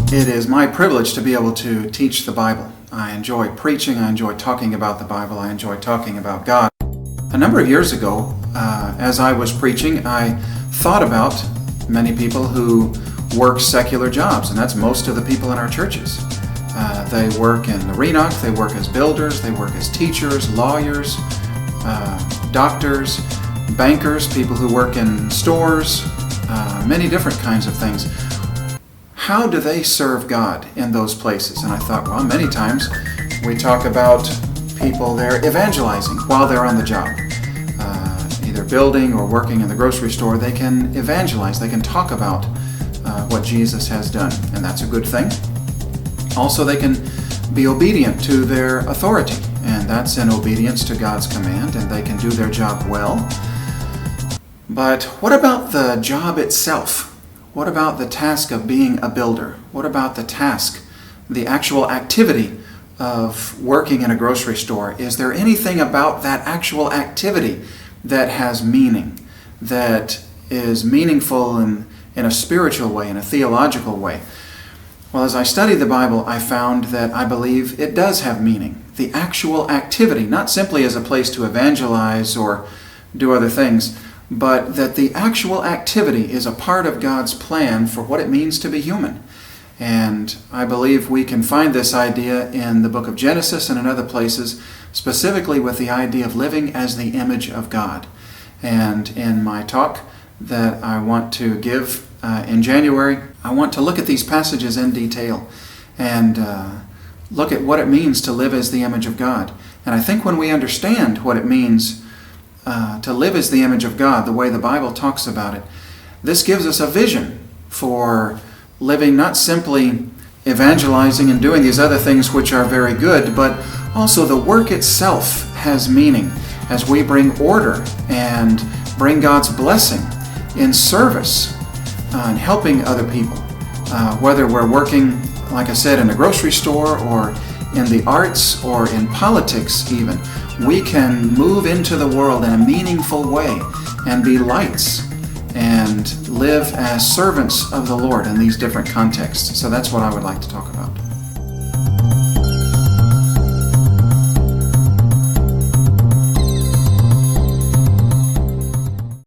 It is my privilege to be able to teach the Bible. I enjoy preaching, I enjoy talking about the Bible, I enjoy talking about God. A number of years ago, as I was preaching, I thought about many people who work secular jobs, and that's most of the people in our churches. They work in the Renock, they work as builders, they work as teachers, lawyers, doctors, bankers, people who work in stores, many different kinds of things. How do they serve God in those places? And I thought, well, many times we talk about people there evangelizing while they're on the job. Either building or working in the grocery store, they can evangelize, they can talk about what Jesus has done, and that's a good thing. Also, they can be obedient to their authority, and that's in obedience to God's command, and they can do their job well. But what about the job itself? What about the task of being a builder? What about the task, the actual activity of working in a grocery store? Is there anything about that actual activity that has meaning, that is meaningful in a spiritual way, in a theological way? Well, as I studied the Bible, I found that I believe it does have meaning. The actual activity, not simply as a place to evangelize or do other things, but that the actual activity is a part of God's plan for what it means to be human. And I believe we can find this idea in the book of Genesis and in other places, specifically with the idea of living as the image of God. And in my talk that I want to give in January, I want to look at these passages in detail and look at what it means to live as the image of God. And I think when we understand what it means to live as the image of God, the way the Bible talks about it, this gives us a vision for living not simply evangelizing and doing these other things which are very good, but also the work itself has meaning as we bring order and bring God's blessing in service and helping other people. Whether we're working, like I said, in a grocery store or in the arts or in politics even, we can move into the world in a meaningful way and be lights and live as servants of the Lord in these different contexts. So that's what I would like to talk about.